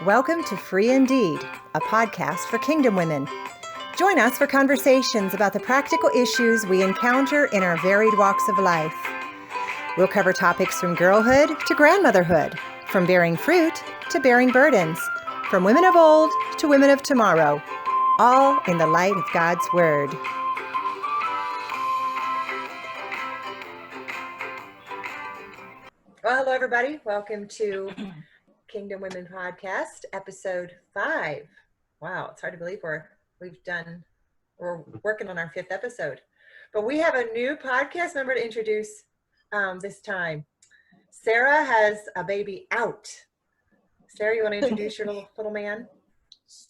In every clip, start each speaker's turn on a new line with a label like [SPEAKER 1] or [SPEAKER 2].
[SPEAKER 1] Welcome to Free Indeed, a podcast for Kingdom women. Join us for conversations about the practical issues we encounter in our varied walks of life. We'll cover topics from girlhood to grandmotherhood, from bearing fruit to bearing burdens, from women of old to women of tomorrow, all in the light of God's Word. Well, hello, everybody. Welcome to Kingdom Women Podcast, episode 5. Wow, it's hard to believe we're working on our 5th episode. But we have a new podcast member to introduce this time. Sarah has a baby out. Sarah, you want to introduce your little man?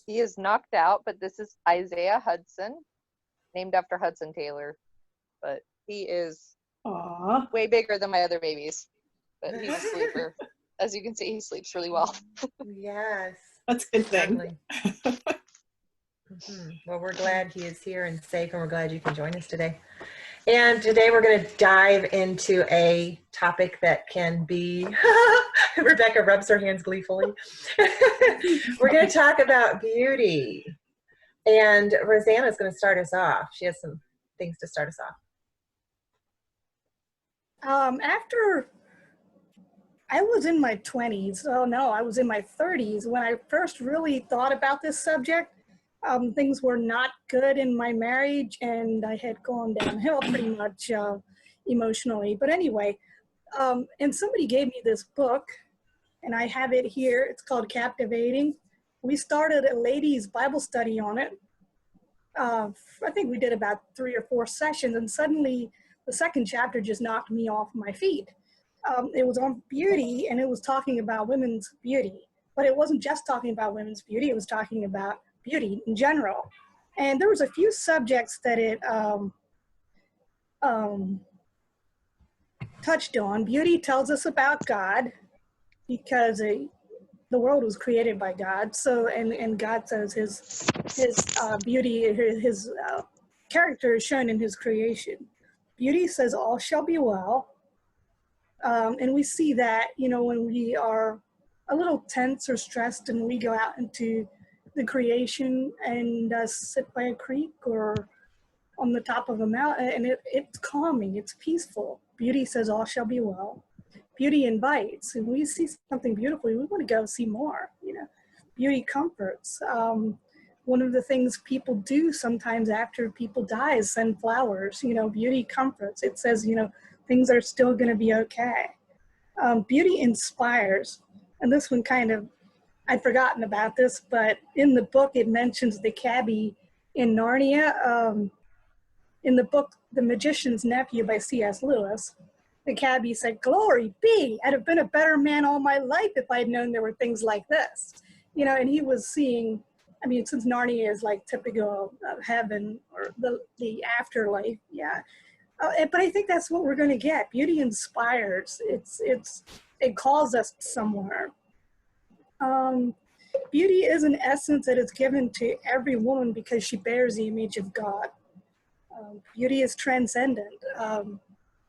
[SPEAKER 2] He is knocked out, but this is Isaiah Hudson, named after Hudson Taylor. But he is way bigger than my other babies. But he's a sleeper. As you can see, he sleeps really well.
[SPEAKER 1] Yes.
[SPEAKER 3] That's a good thing.
[SPEAKER 1] Well, we're glad he is here and safe, and we're glad you can join us today. And today we're going to dive into a topic that can be, Rebecca rubs her hands gleefully. We're going to talk about beauty. And Rosanna is going to start us off. She has some things to start us off.
[SPEAKER 4] After I was in my 20s, I was in my 30s when I first really thought about this subject. Things were not good in my marriage, and I had gone downhill pretty much emotionally. But anyway, and somebody gave me this book, and I have it here. It's called Captivating. We started a ladies' Bible study on it. I think we did about 3 or 4 sessions, and suddenly the second chapter just knocked me off my feet. It was on beauty, and it was talking about women's beauty. But it wasn't just talking about women's beauty. It was talking about beauty in general. And there was a few subjects that it touched on. Beauty tells us about God, because the world was created by God. So, and God says his beauty, his character is shown in his creation. Beauty says all shall be well. And we see that, when we are a little tense or stressed and we go out into the creation and sit by a creek or on the top of a mountain, and it's calming, it's peaceful. Beauty says all shall be well. Beauty invites, and we see something beautiful, we want to go see more. Beauty comforts. One of the things people do sometimes after people die is send flowers. Beauty comforts. It says, things are still going to be okay. Beauty inspires. And this one I'd forgotten about this, but in the book it mentions the cabbie in Narnia. In the book, The Magician's Nephew by C.S. Lewis, the cabbie said, "Glory be, I'd have been a better man all my life if I'd known there were things like this." And he was seeing, since Narnia is like typical of heaven or the afterlife, yeah. But I think that's what we're going to get. Beauty inspires. It calls us somewhere. Beauty is an essence that is given to every woman because she bears the image of God. Beauty is transcendent.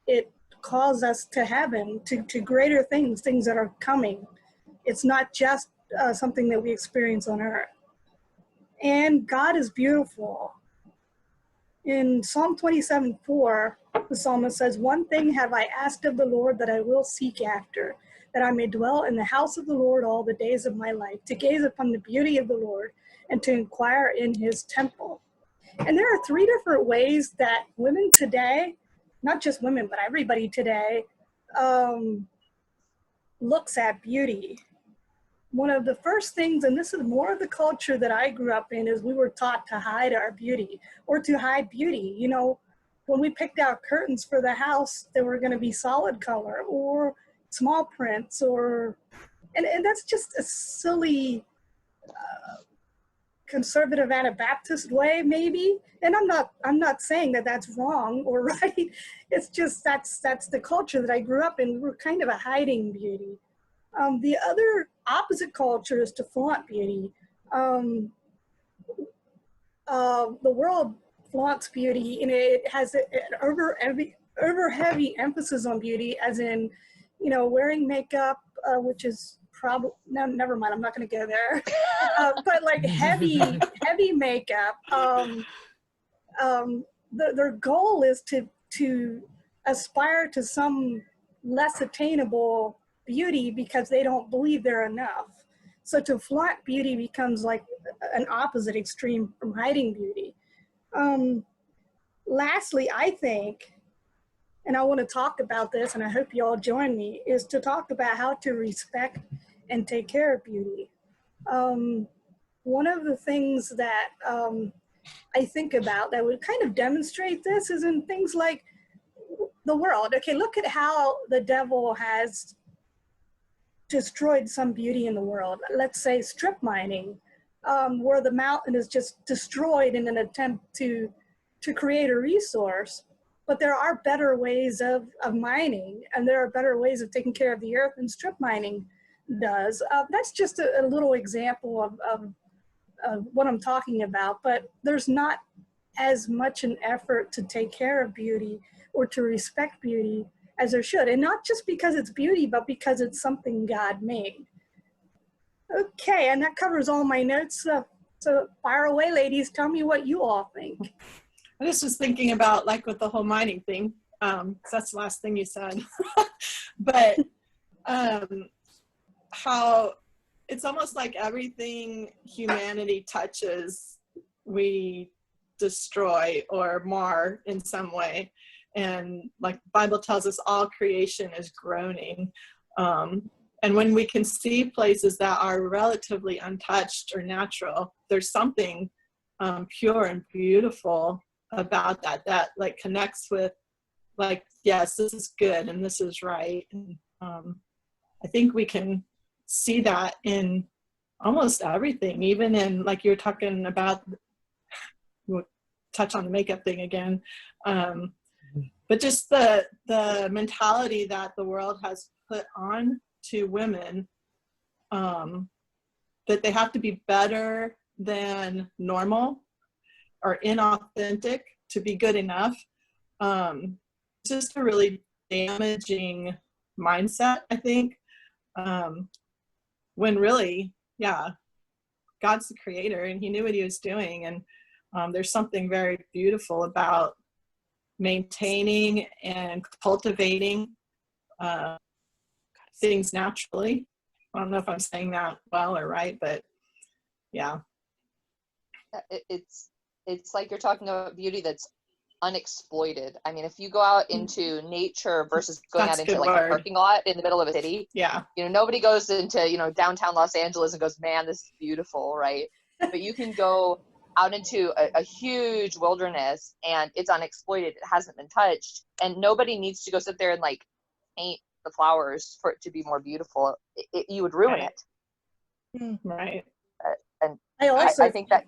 [SPEAKER 4] It calls us to heaven, to greater things that are coming. It's not just something that we experience on earth. And God is beautiful. In Psalm 27:4, the psalmist says, "One thing have I asked of the Lord that I will seek after, that I may dwell in the house of the Lord all the days of my life, to gaze upon the beauty of the Lord and to inquire in his temple." And there are 3 different ways that women today, not just women, but everybody today, looks at beauty. One of the first things, and this is more of the culture that I grew up in, is we were taught to hide our beauty or to hide beauty. When we picked out curtains for the house, they were going to be solid color or small prints, and that's just a silly conservative Anabaptist way, maybe. And I'm not saying that that's wrong or right. It's just that's the culture that I grew up in. We were kind of a hiding beauty. The other opposite culture is to flaunt beauty. The world flaunts beauty, and it has an over heavy emphasis on beauty, as in, wearing makeup, which is probably, no, never mind, I'm not going to go there. But like heavy makeup, their goal is to aspire to some less attainable beauty because they don't believe they're enough. So to flaunt beauty becomes like an opposite extreme from hiding beauty. Lastly, I think, and I want to talk about this, and I hope you all join me, is to talk about how to respect and take care of beauty. One of the things that I think about that would kind of demonstrate this is in things like the world. Okay, look at how the devil has destroyed some beauty in the world. Let's say strip mining, where the mountain is just destroyed in an attempt to create a resource. But there are better ways of mining, and there are better ways of taking care of the earth than strip mining does. That's just a little example of what I'm talking about, but there's not as much an effort to take care of beauty or to respect beauty as there should. And not just because it's beauty, but because it's something God made. Okay, and that covers all my notes. So fire away, ladies. Tell me what you all think.
[SPEAKER 3] I just was thinking about, like, with the whole mining thing, 'cause that's the last thing you said, but how it's almost like everything humanity touches, we destroy or mar in some way. And like the Bible tells us, all creation is groaning. And when we can see places that are relatively untouched or natural, there's something pure and beautiful about that like connects with, like, yes, this is good and this is right. And I think we can see that in almost everything, even in, like you were talking about, we'll touch on the makeup thing again, but just the mentality that the world has put on to women, that they have to be better than normal or inauthentic to be good enough. It's just a really damaging mindset, I think, when really, yeah, God's the creator and he knew what he was doing. And there's something very beautiful about maintaining and cultivating things naturally. I don't know if I'm saying that well or right, but yeah.
[SPEAKER 2] It's like you're talking about beauty that's unexploited. I mean, if you go out into nature versus going out into like a parking lot in the middle of a city,
[SPEAKER 3] yeah,
[SPEAKER 2] you know, nobody goes into, you know, downtown Los Angeles and goes, man, this is beautiful, right? But you can go out into a huge wilderness and it's unexploited, it hasn't been touched, and nobody needs to go sit there and like paint the flowers for it to be more beautiful. You would ruin it.
[SPEAKER 3] Right.
[SPEAKER 2] And
[SPEAKER 4] I
[SPEAKER 2] think that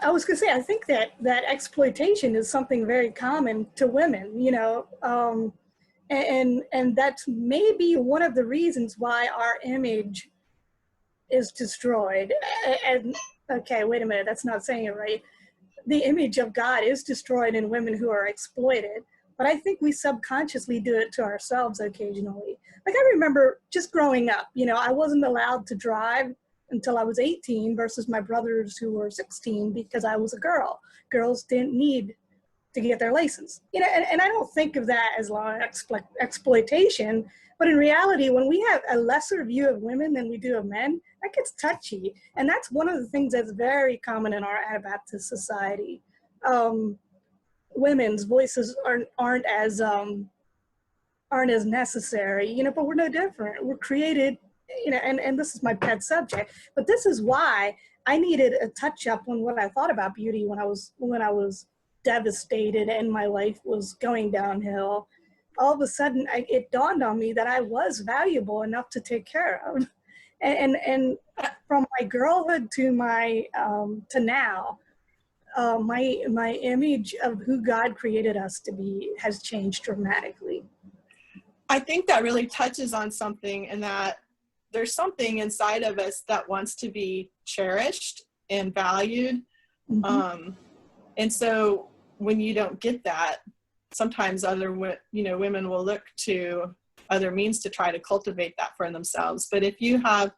[SPEAKER 4] I was going to say, I think that exploitation is something very common to women, you know, and that's maybe one of the reasons why our image is destroyed. And okay, wait a minute, that's not saying it right. The image of God is destroyed in women who are exploited, but I think we subconsciously do it to ourselves occasionally. Like I remember just growing up, you know, I wasn't allowed to drive until I was 18 versus my brothers who were 16 because I was a girl. Girls didn't need to get their license. You know, and I don't think of that as exploitation, but in reality, when we have a lesser view of women than we do of men, that gets touchy. And that's one of the things that's very common in our Anabaptist society. Women's voices aren't as necessary, you know, but we're no different. We're created, you know, and this is my pet subject, but this is why I needed a touch up on what I thought about beauty when I was devastated and my life was going downhill. All of a sudden, it dawned on me that I was valuable enough to take care of, and from my girlhood to my to now, my image of who God created us to be has changed dramatically.
[SPEAKER 3] I think that really touches on something, in that there's something inside of us that wants to be cherished and valued. Mm-hmm. And so when you don't get that, sometimes other, you know, women will look to other means to try to cultivate that for themselves. But if you have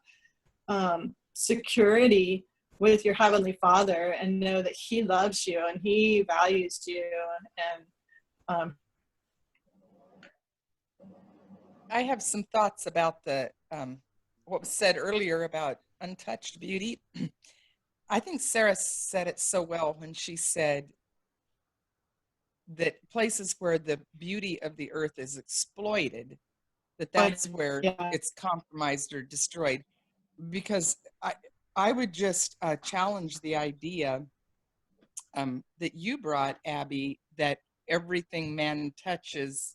[SPEAKER 3] security with your Heavenly Father and know that He loves you and He values you, and
[SPEAKER 5] I have some thoughts about the what was said earlier about untouched beauty. I think Sarah said it so well when she said that places where the beauty of the earth is exploited, that's where it's compromised or destroyed. Because I would just challenge the idea that you brought, Abby, that everything man touches,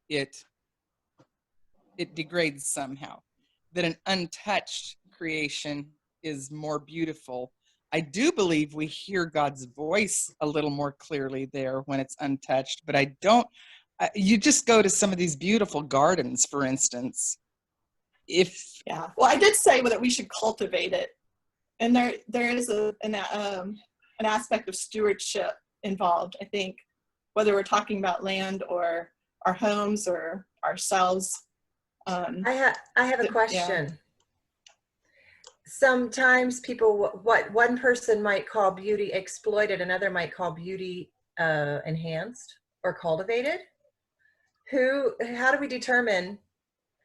[SPEAKER 5] it degrades somehow, that an untouched creation is more beautiful. I do believe we hear God's voice a little more clearly there when it's untouched, but I don't, you just go to some of these beautiful gardens, for instance.
[SPEAKER 3] Well, I did say that we should cultivate it. And there is an aspect of stewardship involved, I think, whether we're talking about land or our homes or ourselves.
[SPEAKER 1] I have a question. Sometimes people, what one person might call beauty exploited, another might call beauty enhanced or cultivated. How do we determine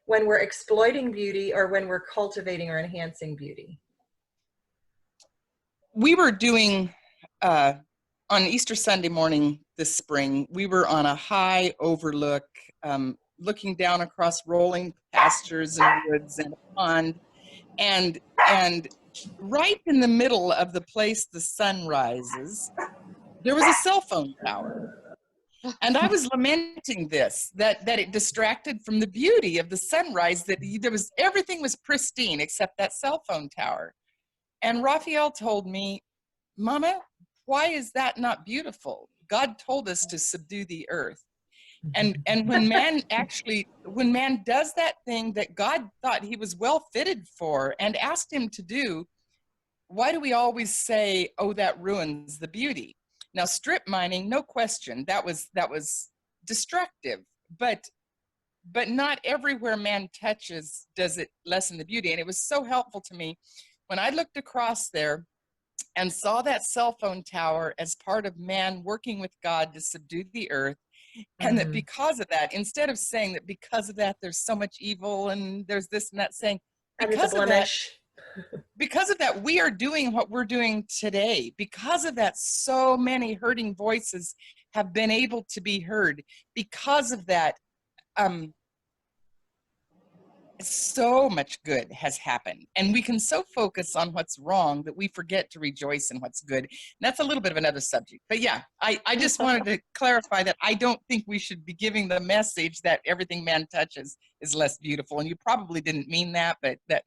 [SPEAKER 1] when we're exploiting beauty or when we're cultivating or enhancing beauty?
[SPEAKER 5] We were doing, on Easter Sunday morning this spring, we were on a high overlook, looking down across rolling pastures and woods and a pond, and right in the middle of the place the sun rises, there was a cell phone tower. And I was lamenting this, that it distracted from the beauty of the sunrise, that everything was pristine except that cell phone tower. And Raphael told me, Mama, why is that not beautiful? God told us to subdue the earth. And when man does that thing that God thought he was well fitted for and asked him to do, why do we always say, oh, that ruins the beauty? Now, strip mining, no question, that was destructive, but not everywhere man touches does it lessen the beauty. And it was so helpful to me when I looked across there and saw that cell phone tower as part of man working with God to subdue the earth. And that because of that, instead of saying that because of that, there's so much evil and there's this and that, saying because of that, we are doing what we're doing today. Because of that, so many hurting voices have been able to be heard. Because of that, so much good has happened, and we can so focus on what's wrong that we forget to rejoice in what's good. And that's a little bit of another subject, but yeah, I just wanted to clarify that I don't think we should be giving the message that everything man touches is less beautiful, and you probably didn't mean that, but that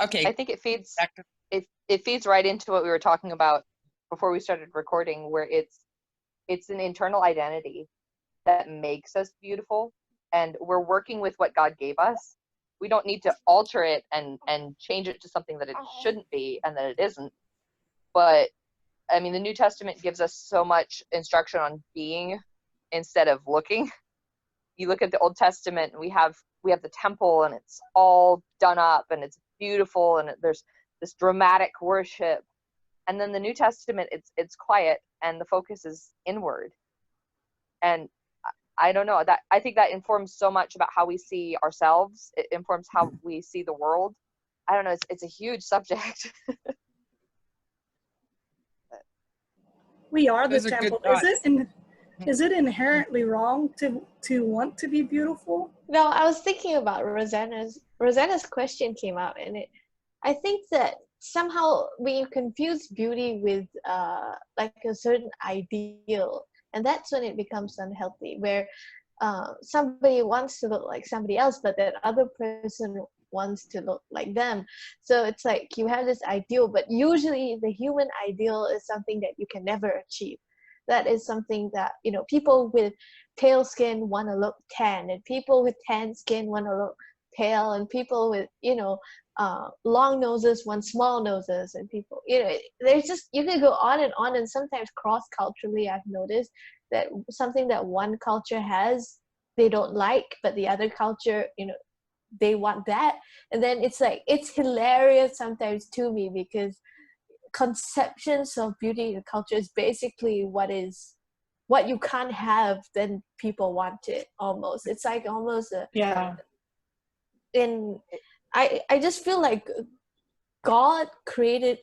[SPEAKER 5] okay.
[SPEAKER 2] I think it feeds it feeds right into what we were talking about before we started recording, where it's an internal identity that makes us beautiful. And we're working with what God gave us. We don't need to alter it and change it to something that it shouldn't be and that it isn't. But I mean, the New Testament gives us so much instruction on being instead of looking. You look at the Old Testament, and we have the temple, and it's all done up and it's beautiful, and there's this dramatic worship. And then the New Testament, it's quiet and the focus is inward. And I don't know, that I think that informs so much about how we see ourselves. It informs how we see the world. I don't know, it's a huge subject.
[SPEAKER 4] We are the temple. Is it inherently wrong to want to be beautiful?
[SPEAKER 6] No, I was thinking about Rosanna's question came out, and I think that somehow we confuse beauty with like a certain ideal. And that's when it becomes unhealthy, where somebody wants to look like somebody else, but that other person wants to look like them. So it's like you have this ideal, but usually the human ideal is something that you can never achieve. That is something that, people with pale skin want to look tan, and people with tan skin want to look pale, and people with, long noses want small noses, and people, there's just, you can go on, and sometimes cross-culturally I've noticed that something that one culture has they don't like, but the other culture, they want that. And then it's like, it's hilarious sometimes to me, because conceptions of beauty and culture is basically what you can't have, then people want it almost. It's like almost I just feel like God created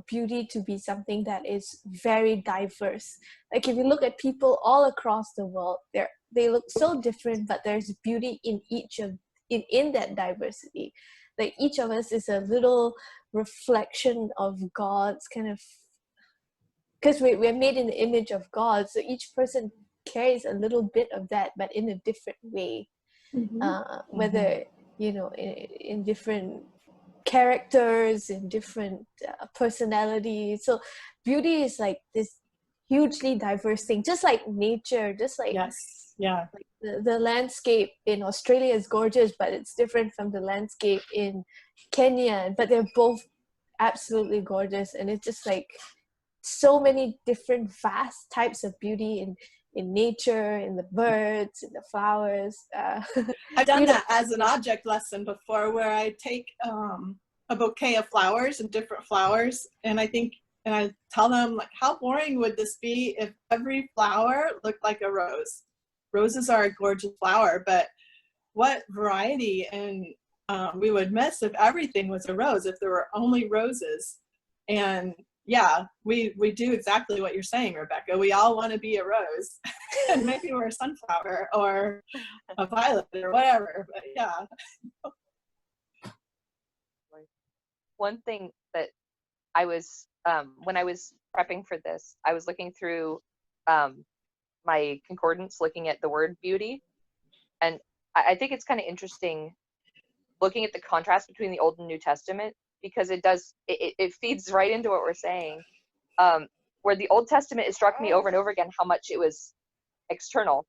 [SPEAKER 6] beauty to be something that is very diverse. Like if you look at people all across the world, they look so different, but there's beauty in each of in that diversity. Like each of us is a little reflection of God's kind of, because we're made in the image of God, so each person carries a little bit of that, but in a different way. Whether in different characters, in different personalities. So beauty is like this hugely diverse thing, just like nature, just like like the landscape in Australia is gorgeous, but it's different from the landscape in Kenya, but they're both absolutely gorgeous. And it's just like so many different vast types of beauty in nature, in the birds, in the flowers.
[SPEAKER 3] I've done that as an object lesson before, where I take a bouquet of flowers and different flowers, and I tell them, like, how boring would this be if every flower looked like a rose? Roses are a gorgeous flower, but what variety and we would miss if everything was a rose, if there were only roses. And yeah, we do exactly what you're saying, Rebecca. We all want to be a rose, and maybe we're a sunflower or a violet or whatever, but yeah.
[SPEAKER 2] One thing that I was, when I was prepping for this, I was looking through my concordance, looking at the word beauty. And I think it's kind of interesting looking at the contrast between the Old and New Testament, because it feeds right into what we're saying. Where the Old Testament, it struck me over and over again how much it was external.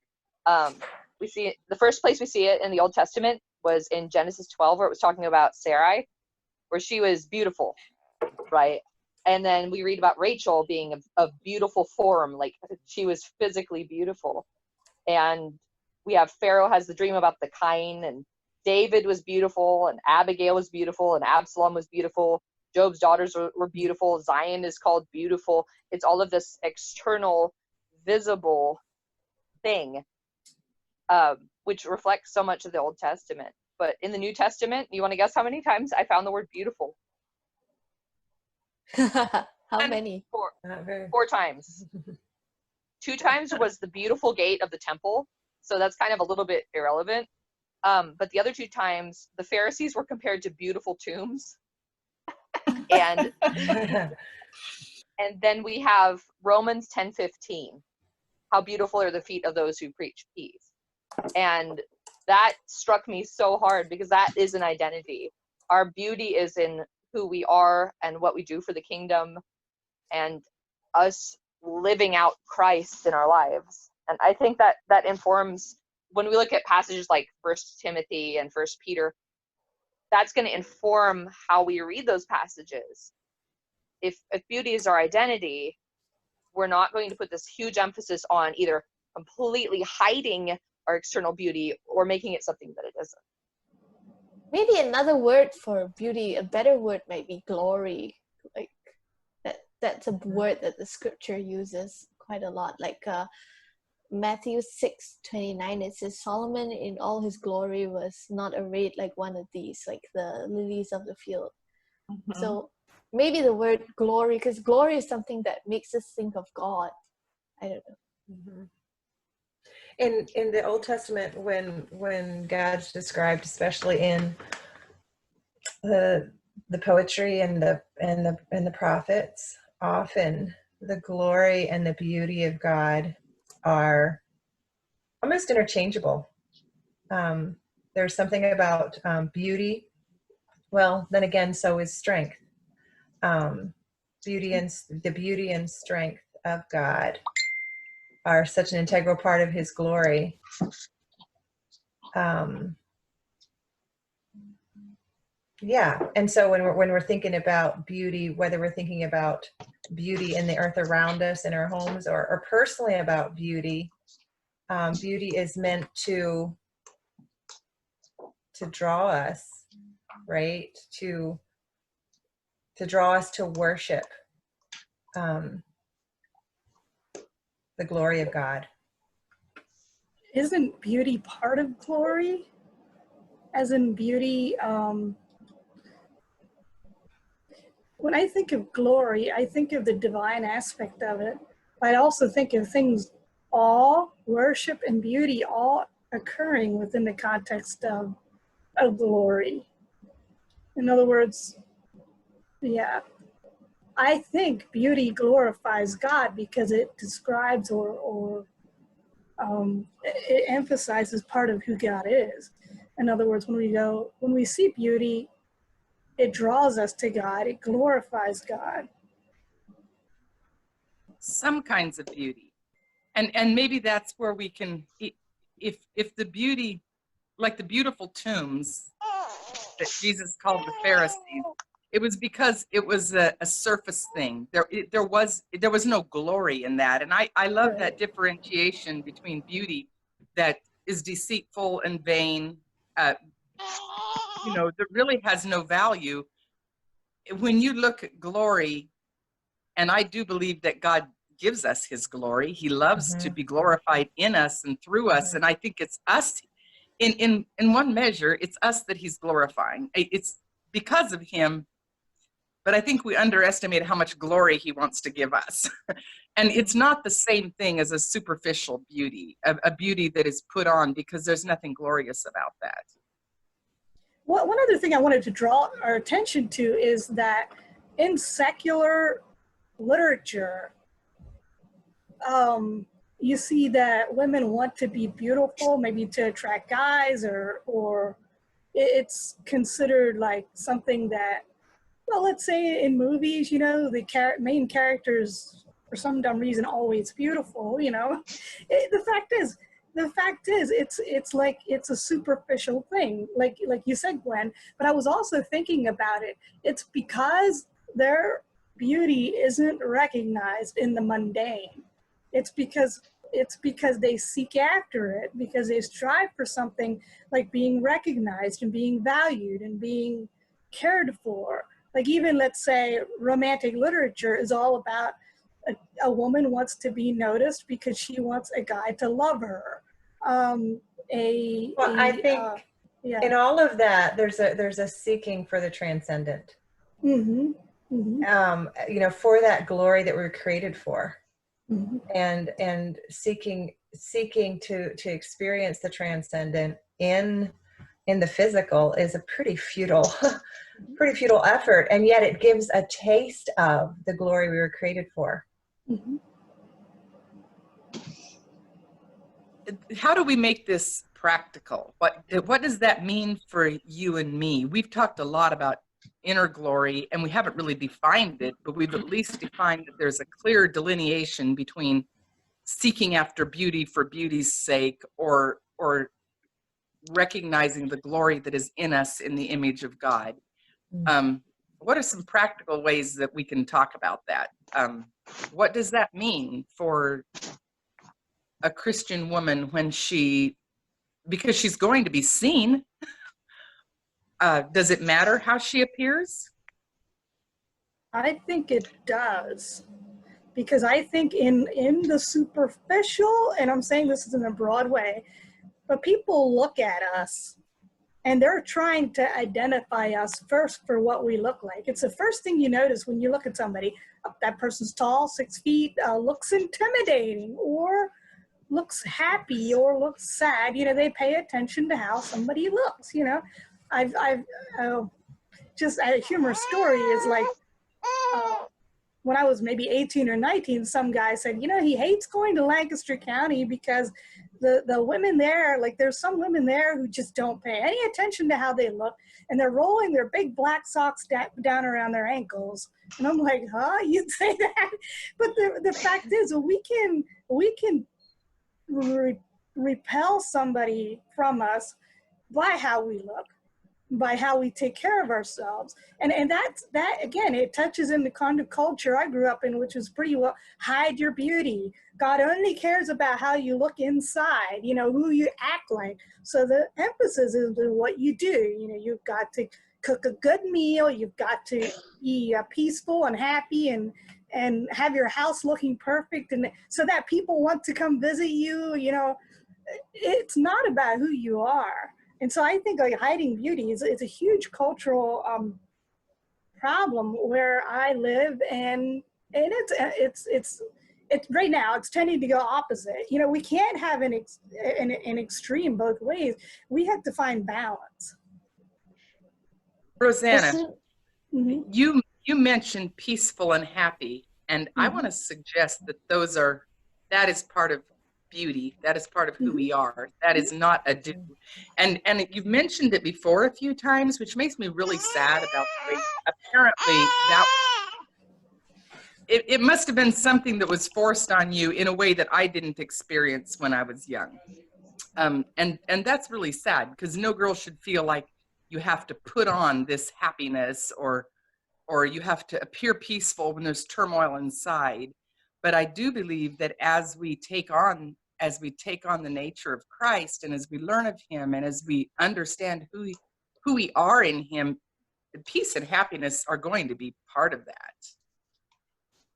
[SPEAKER 2] We see it, the first place we see it in the Old Testament was in Genesis 12, where it was talking about Sarai, where she was beautiful, right? And then we read about Rachel being of beautiful form, like she was physically beautiful. And we have Pharaoh has the dream about the kine, and David was beautiful, and Abigail was beautiful, and Absalom was beautiful. Job's daughters were beautiful. Zion is called beautiful. It's all of this external, visible thing, which reflects so much of the Old Testament. But in the New Testament, you want to guess how many times I found the word beautiful?
[SPEAKER 6] How many?
[SPEAKER 2] Four times. 2 times was the beautiful gate of the temple, so that's kind of a little bit irrelevant. But the other 2 times, the Pharisees were compared to beautiful tombs. And then we have Romans 10:15. How beautiful are the feet of those who preach peace. And that struck me so hard, because that is an identity. Our beauty is in who we are and what we do for the kingdom, and us living out Christ in our lives. And I think that informs, when we look at passages like 1 Timothy and 1 Peter, that's going to inform how we read those passages. If beauty is our identity, we're not going to put this huge emphasis on either completely hiding our external beauty or making it something that it isn't.
[SPEAKER 6] Maybe another word for beauty, a better word might be glory. Like that's a word that the scripture uses quite a lot. Like Matthew 6:29, it says, Solomon in all his glory was not arrayed like one of these, like the lilies of the field. Mm-hmm. So maybe the word glory, because glory is something that makes us think of God. I don't know.
[SPEAKER 1] Mm-hmm. In the Old Testament, when God's described, especially in the poetry and the prophets, often the glory and the beauty of God are almost interchangeable. There's something about beauty. Well, then again, so is strength. Beauty and strength of God are such an integral part of his glory. Yeah, and so when we're thinking about beauty, whether we're thinking about beauty in the earth around us, in our homes, or personally about beauty, beauty is meant to draw us, right? To draw us to worship the glory of God.
[SPEAKER 4] Isn't beauty part of glory? As in beauty, when I think of glory, I think of the divine aspect of it. I also think of things, all worship and beauty, all occurring within the context of glory. In other words, yeah, I think beauty glorifies God because it describes or it emphasizes part of who God is. In other words, when we see beauty, it draws us to God. It glorifies God.
[SPEAKER 5] Some kinds of beauty. And maybe that's where we can, if the beauty, like the beautiful tombs that Jesus called the Pharisees, it was because it was a surface thing. There was no glory in that. And I love
[SPEAKER 4] Right.
[SPEAKER 5] that differentiation between beauty that is deceitful and vain, that really has no value. When you look at glory, and I do believe that God gives us his glory. He loves to be glorified in us and through us. And I think it's us, in one measure, it's us that he's glorifying. It's because of him, but I think we underestimate how much glory he wants to give us. And it's not the same thing as a superficial beauty, a beauty that is put on, because there's nothing glorious about that.
[SPEAKER 4] Well, one other thing I wanted to draw our attention to is that in secular literature, you see that women want to be beautiful, maybe to attract guys, or it's considered like something that, well, let's say in movies, the main characters, for some dumb reason, always beautiful. The fact is, it's a superficial thing, like you said, Gwen. But I was also thinking about it. It's because their beauty isn't recognized in the mundane. It's because they seek after it, because they strive for something like being recognized and being valued and being cared for. Like, even, let's say, romantic literature is all about a woman wants to be noticed because she wants a guy to love her.
[SPEAKER 1] I think in all of that, there's a seeking for the transcendent.
[SPEAKER 4] Mm-hmm. Mm-hmm.
[SPEAKER 1] For that glory that we're created for.
[SPEAKER 4] Mm-hmm.
[SPEAKER 1] And seeking to experience the transcendent in the physical is a pretty futile effort, and yet it gives a taste of the glory we were created for.
[SPEAKER 4] Mm-hmm.
[SPEAKER 5] How do we make this practical? What does that mean for you and me? We've talked a lot about inner glory, and we haven't really defined it, but we've at least defined that there's a clear delineation between seeking after beauty for beauty's sake, or recognizing the glory that is in us in the image of God. What are some practical ways that we can talk about that? What does that mean for a Christian woman because she's going to be seen? Does it matter how she appears?
[SPEAKER 4] I think it does, because I think in the superficial, and I'm saying this is in a broad way, but people look at us and they're trying to identify us first for what we look like. It's the first thing you notice when you look at somebody. Oh, that person's tall, 6 feet, looks intimidating, or looks happy, or looks sad. They pay attention to how somebody looks. I've just a humorous story is like, when I was maybe 18 or 19, some guy said, he hates going to Lancaster County because the women there, like, there's some women there who just don't pay any attention to how they look, and they're rolling their big black socks down around their ankles. And I'm like, huh? You'd say that? But the fact is, we can repel somebody from us by how we look. by how we take care of ourselves. And that again, it touches in the kind of culture I grew up in, which was pretty well hide your beauty. God only cares about how you look inside, you know, who you act like. So the emphasis is in what you do. You know, you've got to cook a good meal, you've got to be peaceful and happy and have your house looking perfect, and so that people want to come visit you. You know, it's not about who you are. And so I think like hiding beauty is a huge cultural problem where I live, and it's right now it's tending to go opposite. You know, we can't have an extreme both ways. We have to find balance.
[SPEAKER 5] Rosanna,
[SPEAKER 4] Mm-hmm.
[SPEAKER 5] you mentioned peaceful and happy, and I want to suggest that that is part of beauty. That is part of who we are. That is not a do. And you've mentioned it before a few times, which makes me really sad about the way apparently that it must have been something that was forced on you in a way that I didn't experience when I was young. And that's really sad, because no girl should feel like you have to put on this happiness or you have to appear peaceful when there's turmoil inside. But I do believe that as we take on the nature of Christ, and as we learn of him, and as we understand who we are in him, peace and happiness are going to be part of that.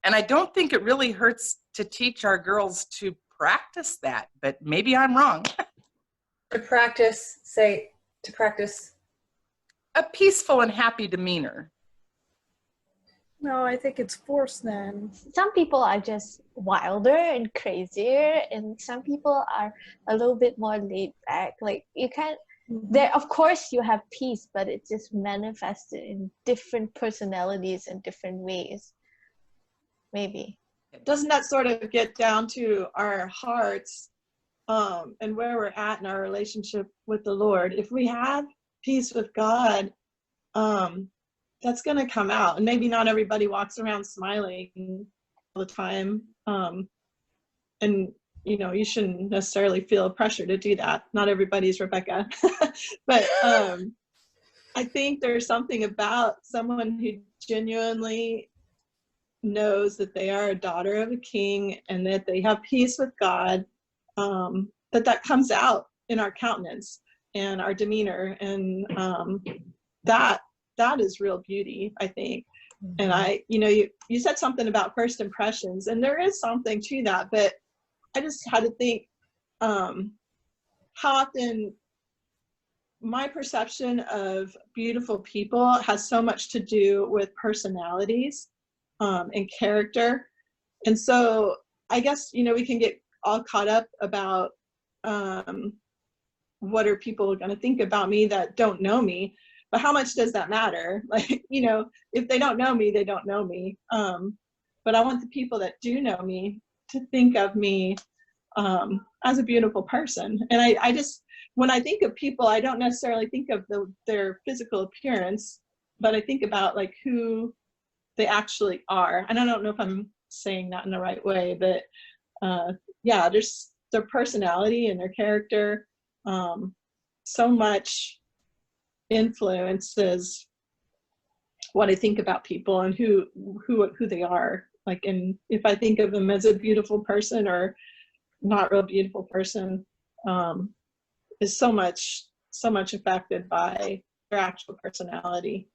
[SPEAKER 5] And I don't think it really hurts to teach our girls to practice that, but maybe I'm wrong.
[SPEAKER 1] To practice
[SPEAKER 5] A peaceful and happy demeanor.
[SPEAKER 4] No, I think it's forced then.
[SPEAKER 6] Some people are just wilder and crazier, and some people are a little bit more laid back. Like you can't, there, of course you have peace, but it's just manifested in different personalities and different ways. Maybe.
[SPEAKER 3] Doesn't that sort of get down to our hearts and where we're at in our relationship with the Lord? If we have peace with God, that's going to come out. And maybe not everybody walks around smiling all the time. And, you know, you shouldn't necessarily feel pressure to do that. Not everybody's Rebecca. But I think there's something about someone who genuinely knows that they are a daughter of a king and that they have peace with God, that comes out in our countenance and our demeanor. And that is real beauty, I think. And you said something about first impressions, and there is something to that, but I just had to think how often my perception of beautiful people has so much to do with personalities and character. And so I guess, we can get all caught up about what are people going to think about me that don't know me. But how much does that matter? Like, if they don't know me, they don't know me. But I want the people that do know me to think of me as a beautiful person. And I just, when I think of people, I don't necessarily think of their physical appearance, but I think about like who they actually are. And I don't know if I'm saying that in the right way, but there's their personality and their character. So much influences what I think about people and who they are. Like, and if I think of them as a beautiful person or not real beautiful person, is so much affected by their actual personality.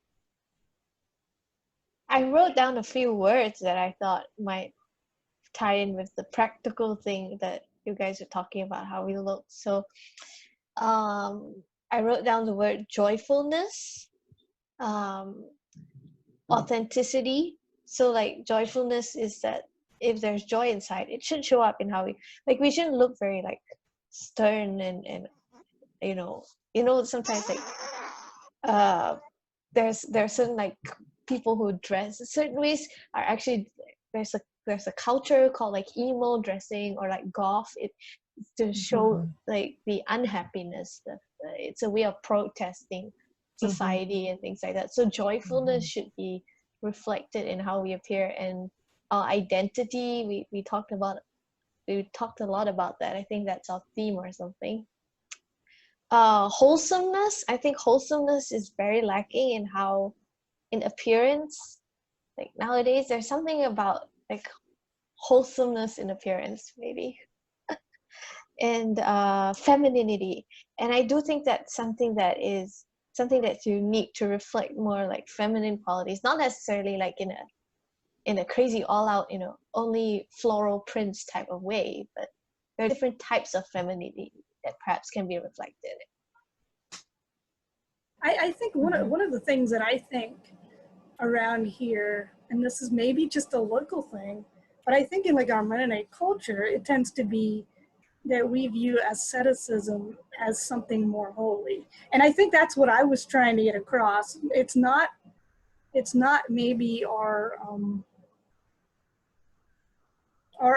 [SPEAKER 6] I wrote down a few words that I thought might tie in with the practical thing that you guys are talking about, how we look. So I wrote down the word joyfulness, authenticity. So like joyfulness is that if there's joy inside, it should show up in how we shouldn't look very like stern and sometimes like there's certain like people who dress certain ways are actually there's a culture called like emo dressing or like goth. It to show like the unhappiness. It's a way of protesting society and things like that. So joyfulness should be reflected in how we appear, and our identity. We talked a lot about that. I think that's our theme or something. Wholesomeness. I think wholesomeness is very lacking in appearance. Like nowadays, there's something about like wholesomeness in appearance, maybe, and femininity. And I do think that's something that's unique to reflect more like feminine qualities, not necessarily like in a crazy all-out, only floral prints type of way, but there are different types of femininity that perhaps can be reflected.
[SPEAKER 4] I think one of the things that I think around here, and this is maybe just a local thing, but I think in like our Mennonite culture, it tends to be that we view asceticism as something more holy. And I think that's what I was trying to get across. It's not maybe our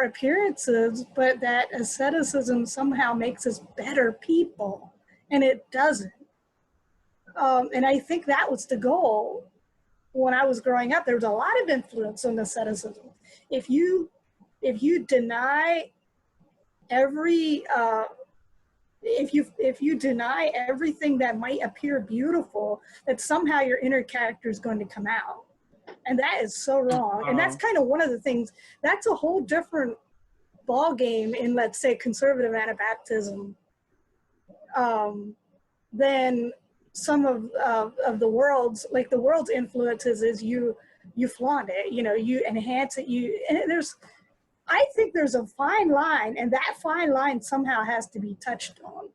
[SPEAKER 4] appearances, but that asceticism somehow makes us better people, and it doesn't. And I think that was the goal. When I was growing up, there was a lot of influence on asceticism. If you deny every if you deny everything that might appear beautiful, that somehow your inner character is going to come out, and that is so wrong. And that's kind of one of the things. That's a whole different ball game in, let's say, conservative Anabaptism than some of the world's, like the world's influences is you flaunt it, you enhance it, and I think there's a fine line, and that fine line somehow has to be touched on,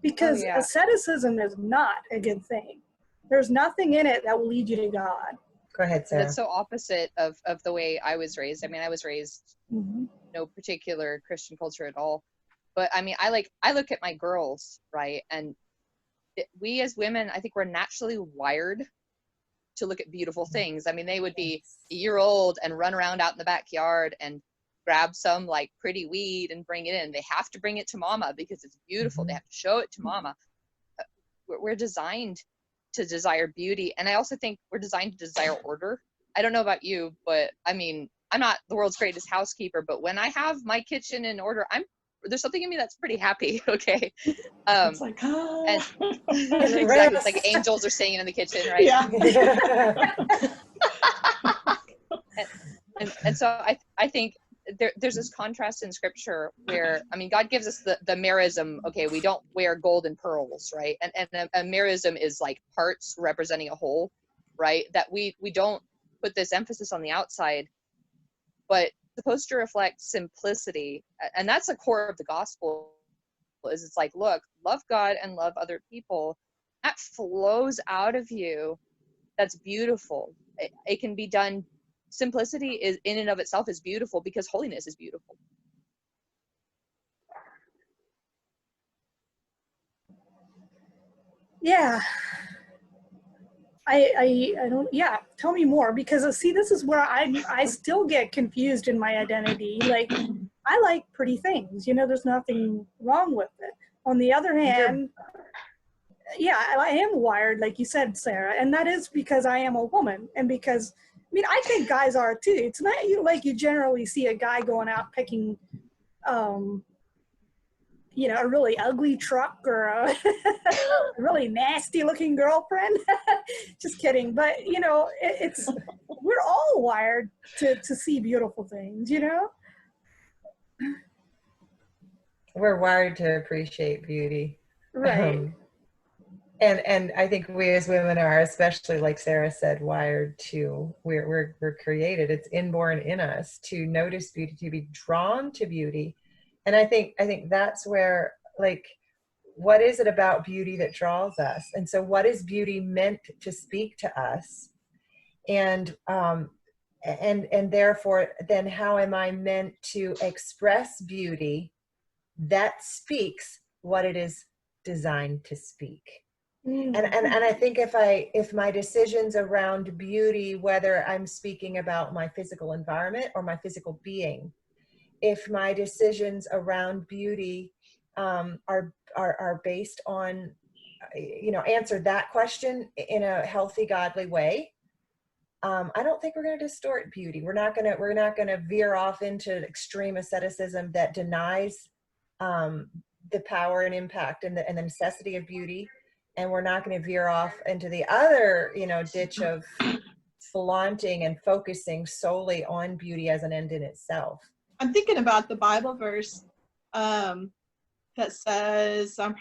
[SPEAKER 4] because asceticism is not a good thing. There's nothing in it that will lead you to God.
[SPEAKER 1] Go ahead, Sarah.
[SPEAKER 2] That's so opposite of the way I was raised. I mean, I was raised no particular Christian culture at all, but I mean, I look at my girls, right, and we as women, I think we're naturally wired to look at beautiful things. I mean, they would be a year old and run around out in the backyard and grab some like pretty weed and bring it in. They have to bring it to mama because it's beautiful. They have to show it to mama. We're designed to desire beauty. And I also think we're designed to desire order. I don't know about you, but I mean, I'm not the world's greatest housekeeper, but when I have my kitchen in order, there's something in me that's pretty happy. Okay.
[SPEAKER 3] It's like,
[SPEAKER 2] and exactly, it's like angels are singing in the kitchen, right?
[SPEAKER 3] Yeah.
[SPEAKER 2] and so I think there's this contrast in scripture where, I mean, God gives us the merism. Okay, we don't wear gold and pearls, right? And a merism is like parts representing a whole, right? That we don't put this emphasis on the outside, but supposed to reflect simplicity. And that's the core of the gospel, is it's like, look, love God and love other people. That flows out of you. That's beautiful. It can be done. Simplicity is in and of itself is beautiful because holiness is beautiful.
[SPEAKER 4] Yeah. I don't, tell me more, because see, this is where I still get confused in my identity. Like, I like pretty things, there's nothing wrong with it. On the other hand, I am wired, like you said, Sarah, and that is because I am a woman, and because, I mean, I think guys are too. It's not like you generally see a guy going out picking, a really ugly truck or a really nasty looking girlfriend. Just kidding. But, we're all wired to see beautiful things,
[SPEAKER 1] We're wired to appreciate beauty.
[SPEAKER 4] Right.
[SPEAKER 1] And I think we as women are, especially like Sarah said, wired to, we're created, it's inborn in us to notice beauty, to be drawn to beauty. And I think that's where, like, what is it about beauty that draws us? And so what is beauty meant to speak to us? And therefore, then how am I meant to express beauty that speaks what it is designed to speak? And I think if my decisions around beauty, whether I'm speaking about my physical environment or my physical being, if my decisions around beauty are based on, answer that question in a healthy, godly way, I don't think we're going to distort beauty. We're not going to veer off into extreme asceticism that denies the power and impact and the necessity of beauty, and we're not going to veer off into the other, ditch of flaunting and focusing solely on beauty as an end in itself.
[SPEAKER 3] I'm thinking about the Bible verse that says, I'm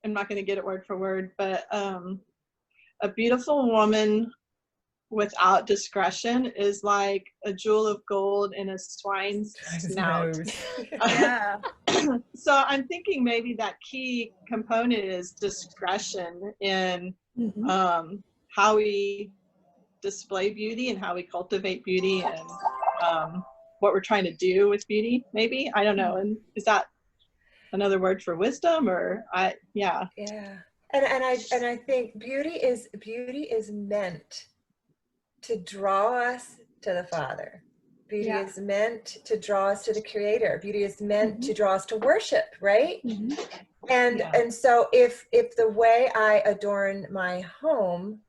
[SPEAKER 3] not going to get it word for word, but a beautiful woman without discretion is like a jewel of gold in a swine's snout.
[SPEAKER 4] Yeah.
[SPEAKER 3] So I'm thinking maybe that key component is discretion in how we display beauty and how we cultivate beauty and what we're trying to do with beauty, maybe. I don't know. And is that another word for wisdom, or yeah.
[SPEAKER 1] And I think beauty is meant to draw us to the Father. Beauty is meant to draw us to the Creator. Beauty is meant to draw us to worship, right? And so if the way I adorn my home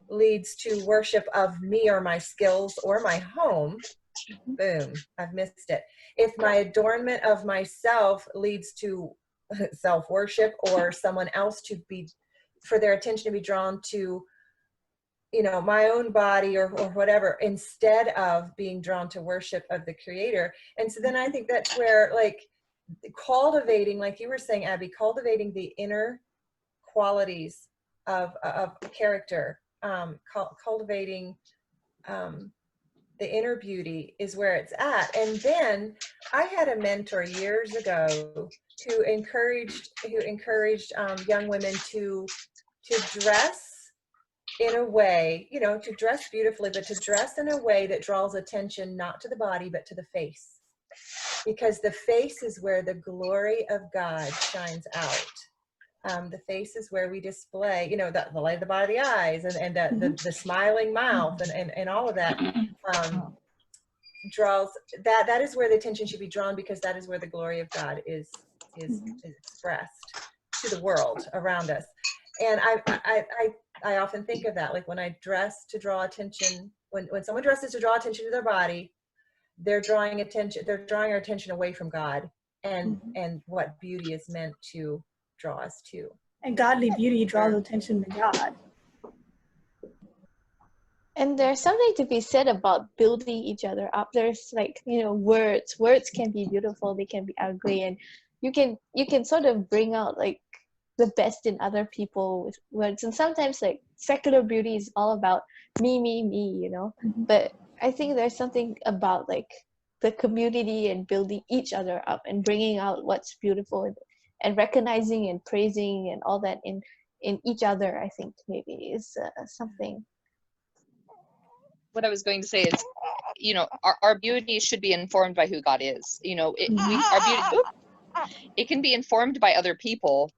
[SPEAKER 1] leads to worship of me or my skills or my home, boom, I've missed it. If my adornment of myself leads to self-worship or someone else for their attention to be drawn to, my own body or whatever, instead of being drawn to worship of the Creator. And so then I think that's where, like, cultivating, like you were saying, Abby, cultivating the inner qualities of character, cultivating the inner beauty is where it's at. And then I had a mentor years ago who encouraged young women to dress in a way, to dress beautifully, but to dress in a way that draws attention not to the body, but to the face. Because the face is where the glory of God shines out. The face is where we display, the light of the body, the eyes, and the smiling mouth, and all of that draws. That is where the attention should be drawn, because that is where the glory of God is expressed to the world around us. And I often think of that, like when I dress to draw attention, when someone dresses to draw attention to their body, they're drawing our attention away from God and what beauty is meant to draw us to.
[SPEAKER 4] And godly beauty draws attention to God.
[SPEAKER 6] And there's something to be said about building each other up. There's words can be beautiful, they can be ugly, and you can sort of bring out like the best in other people with words. And sometimes like secular beauty is all about me, but I think there's something about like the community and building each other up and bringing out what's beautiful and recognizing and praising and all that in each other. I think maybe is something.
[SPEAKER 2] What I was going to say is, our beauty should be informed by who God is. Our beauty, it can be informed by other people.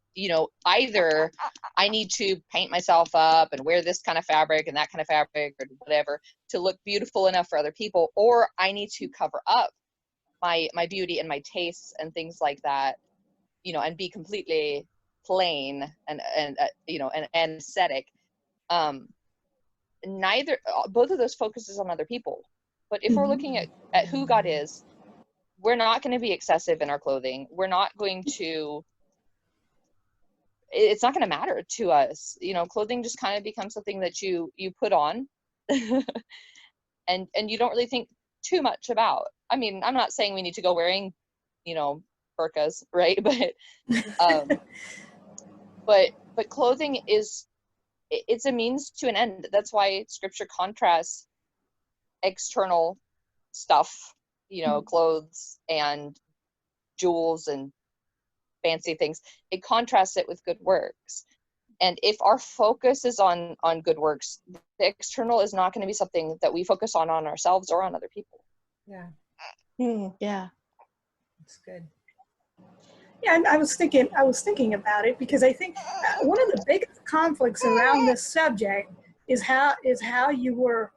[SPEAKER 2] Either I need to paint myself up and wear this kind of fabric and that kind of fabric or whatever to look beautiful enough for other people, or I need to cover up my beauty and my tastes and things like that, and be completely plain and aesthetic. Both of those focuses on other people. But if we're looking at who God is, we're not going to be excessive in our clothing. We're not going to, it's not going to matter to us. Clothing just kind of becomes something that you put on and you don't really think too much about. I mean, I'm not saying we need to go wearing, burqas, right? But clothing it's a means to an end. That's why Scripture contrasts external stuff, clothes and jewels and fancy things. It contrasts it with good works. And if our focus is on good works, the external is not going to be something that we focus on ourselves or on other people.
[SPEAKER 1] Yeah.
[SPEAKER 6] Yeah.
[SPEAKER 1] That's good.
[SPEAKER 4] Yeah, and I was thinking about it because I think one of the biggest conflicts around this subject is how you were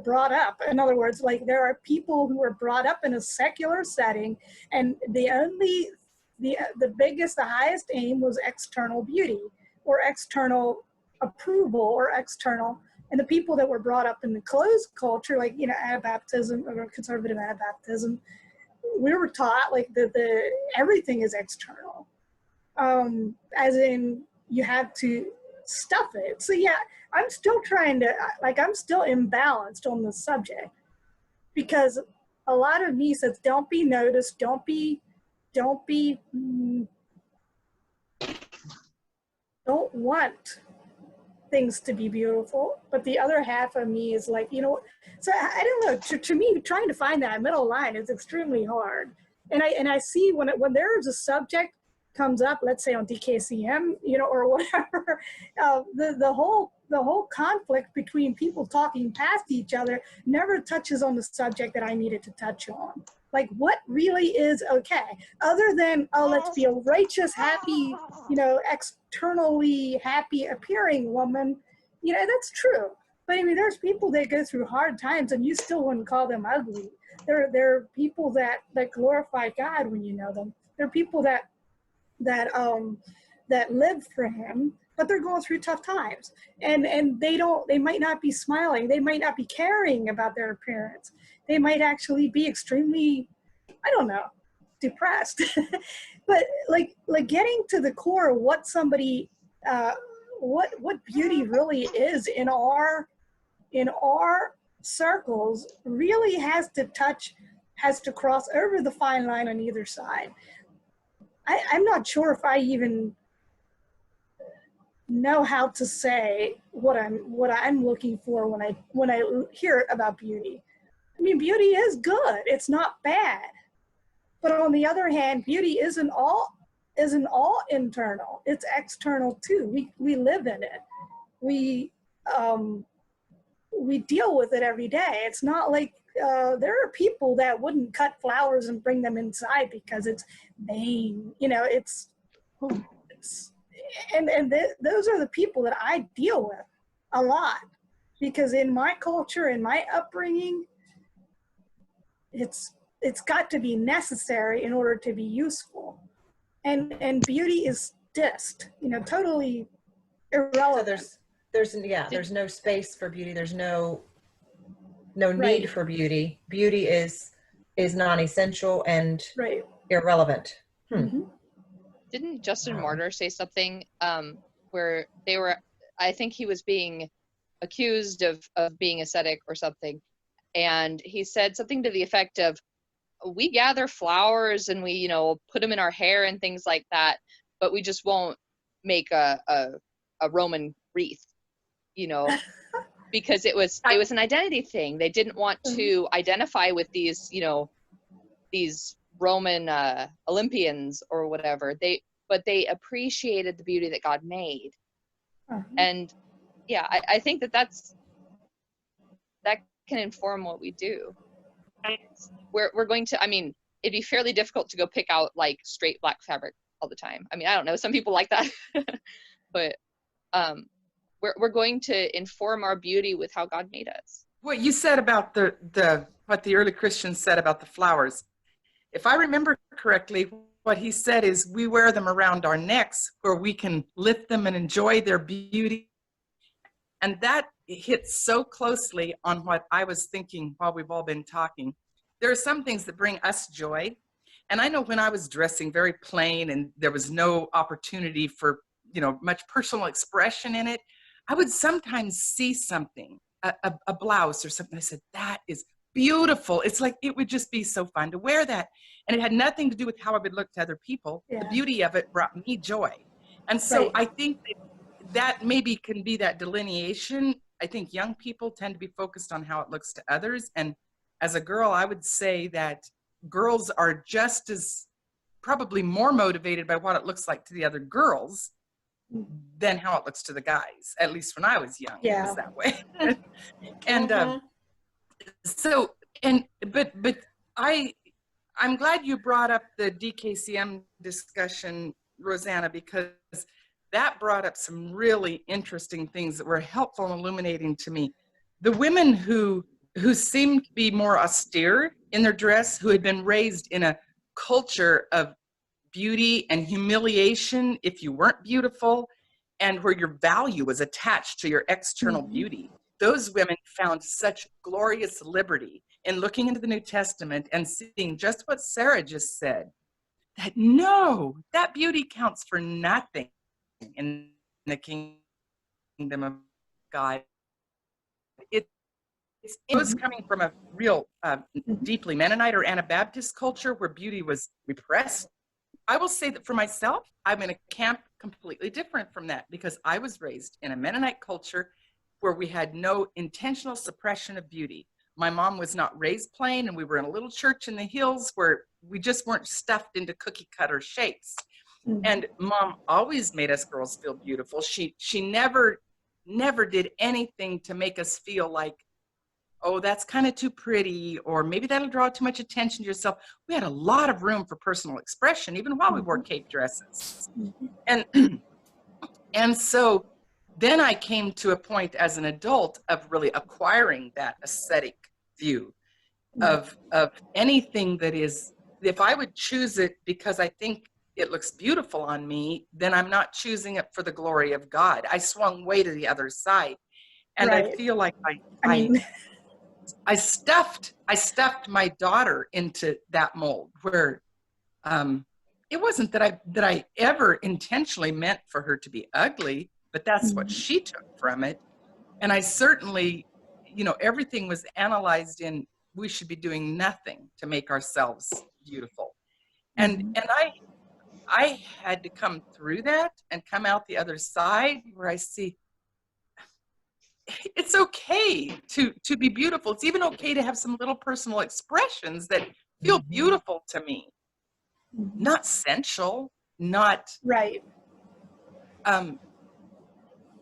[SPEAKER 4] brought up. In other words, like there are people who were brought up in a secular setting, and the biggest, the highest aim was external beauty or external approval or external. And the people that were brought up in the closed culture, like Anabaptism or conservative Anabaptism, we were taught like the everything is external, as in you have to stuff it. So yeah, I'm still trying to, like, I'm still imbalanced on the subject, because a lot of me says, don't be noticed, don't want things to be beautiful. But the other half of me is like, so I don't know, to me, trying to find that middle line is extremely hard. And I see when there is a subject comes up, let's say on DKCM, or whatever, the whole conflict between people talking past each other never touches on the subject that I needed to touch on. Like, what really is okay, other than, oh, let's be a righteous, happy, externally happy appearing woman. That's true. But I mean, there's people that go through hard times and you still wouldn't call them ugly. There are people that glorify God when you know them. There are people that live for him, but they're going through tough times. And they might not be smiling. They might not be caring about their appearance. They might actually be extremely, I don't know, depressed. But like getting to the core of what somebody, what beauty really is in our circles really has to cross over the fine line on either side. I'm not sure if I even know how to say what I'm looking for when I hear about beauty. I mean, beauty is good. It's not bad. But on the other hand, beauty isn't all internal. It's external too. We live in it. We deal with it every day. It's not like there are people that wouldn't cut flowers and bring them inside because it's vain. Those are the people that I deal with a lot, because in my culture, in my upbringing, it's got to be necessary in order to be useful, and beauty is just totally irrelevant.
[SPEAKER 1] So there's no space for beauty. There's no need
[SPEAKER 4] Right.
[SPEAKER 1] for beauty. Beauty is non-essential and
[SPEAKER 4] Right.
[SPEAKER 1] irrelevant.
[SPEAKER 4] Mm-hmm.
[SPEAKER 2] Didn't Justin
[SPEAKER 1] Wow.
[SPEAKER 2] Martyr say something where I think he was being accused of being ascetic or something, and he said something to the effect of, we gather flowers and we put them in our hair and things like that, but we just won't make a Roman wreath, because it was an identity thing. They didn't want to identify with these these Roman Olympians or whatever. But they appreciated the beauty that God made. And yeah, I think that can inform what we do. We're going to, I mean, it'd be fairly difficult to go pick out like straight black fabric all the time. I mean, I don't know, some people like that. But we're going to inform our beauty with how God made us.
[SPEAKER 5] What you said about what the early Christians said about the flowers, if I remember correctly, what he said is we wear them around our necks where we can lift them and enjoy their beauty. And that hits so closely on what I was thinking while we've all been talking. There are some things that bring us joy. And I know when I was dressing very plain and there was no opportunity for, much personal expression in it, I would sometimes see something, a blouse or something. I said, that is beautiful. It's like, it would just be so fun to wear that. And it had nothing to do with how I would look to other people.
[SPEAKER 4] Yeah.
[SPEAKER 5] The beauty of it brought me joy. And so
[SPEAKER 4] Right.
[SPEAKER 5] I think that maybe can be that delineation. I think young people tend to be focused on how it looks to others. And as a girl, I would say that girls are just as probably more motivated by what it looks like to the other girls than how it looks to the guys. At least when I was young, It was that way. And but I'm glad you brought up the DKCM discussion, Rosanna, because that brought up some really interesting things that were helpful and illuminating to me. The women who seemed to be more austere in their dress, who had been raised in a culture of beauty and humiliation if you weren't beautiful, and where your value was attached to your external beauty. Those women found such glorious liberty in looking into the New Testament and seeing just what Sarah just said, that no, that beauty counts for nothing in the kingdom of God. It was coming from a real deeply Mennonite or Anabaptist culture where beauty was repressed. I will say that for myself, I'm in a camp completely different from that, because I was raised in a Mennonite culture where we had no intentional suppression of beauty. My mom was not raised plain, and we were in a little church in the hills where we just weren't stuffed into cookie cutter shapes. And Mom always made us girls feel beautiful. She never did anything to make us feel like, oh, that's kind of too pretty, or maybe that'll draw too much attention to yourself. We had a lot of room for personal expression, even while we wore cape dresses. And so then I came to a point as an adult of really acquiring that aesthetic view of anything that is, if I would choose it because I think it looks beautiful on me, then I'm not choosing it for the glory of God. I swung way to the other side. And I feel like I stuffed my daughter into that mold where it wasn't that I ever intentionally meant for her to be ugly, but that's what she took from it. And I certainly, everything was analyzed in, we should be doing nothing to make ourselves beautiful. And I had to come through that and come out the other side where I see it's okay to be beautiful. It's even okay to have some little personal expressions that feel beautiful to me. Not sensual, not
[SPEAKER 4] right.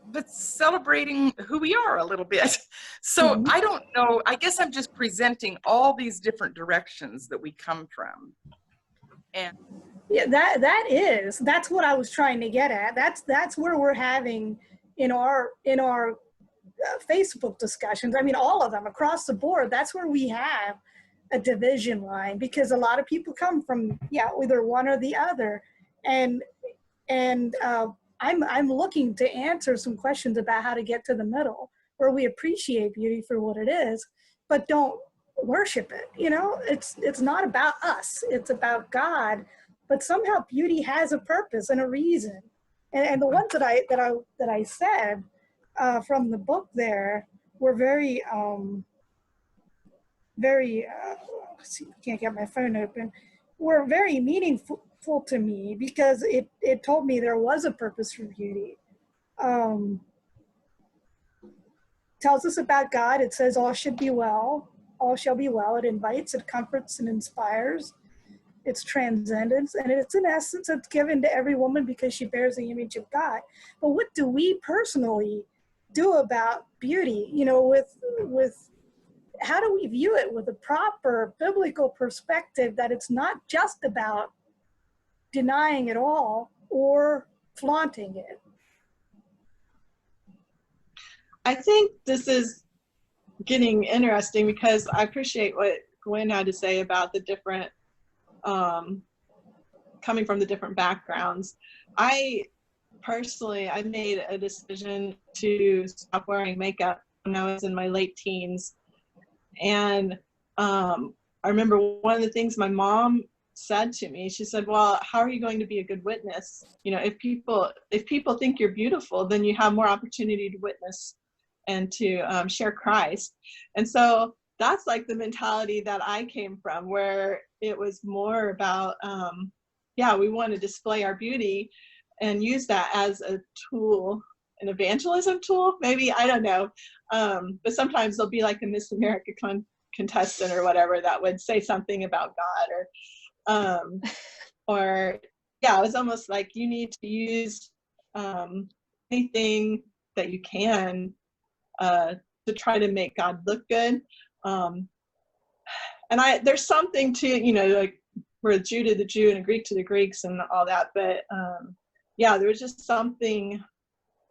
[SPEAKER 5] But celebrating who we are a little bit. So I don't know. I guess I'm just presenting all these different directions that we come from. And
[SPEAKER 4] yeah, that's what I was trying to get at. That's where we're having in our Facebook discussions. I mean, all of them across the board. That's where we have a division line, because a lot of people come from either one or the other, and I'm looking to answer some questions about how to get to the middle, where we appreciate beauty for what it is, but don't worship it. It's not about us. It's about God. But somehow beauty has a purpose and a reason. And the ones that I said from the book there were very can't get my phone open. Were very meaningful to me, because it told me there was a purpose for beauty. Tells us about God. It says all should be well. All shall be well. It invites, it comforts, and inspires. It's transcendence, and it's in essence, it's given to every woman because she bears the image of God. But what do we personally do about beauty? With how do we view it with a proper biblical perspective, that it's not just about denying it all or flaunting it?
[SPEAKER 3] I think this is getting interesting, because I appreciate what Gwen had to say about the different coming from the different backgrounds. I made a decision to stop wearing makeup when I was in my late teens. And I remember one of the things my mom said to me, she said, well, how are you going to be a good witness? If people think you're beautiful, then you have more opportunity to witness and to share Christ. And so that's like the mentality that I came from, where it was more about, we want to display our beauty and use that as a tool, an evangelism tool, maybe, I don't know. But sometimes there'll be like a Miss America contestant or whatever that would say something about God, or it was almost like you need to use anything that you can to try to make God look good. And there's something to, like we're a Jew to the Jew and a Greek to the Greeks and all that. But there was just something,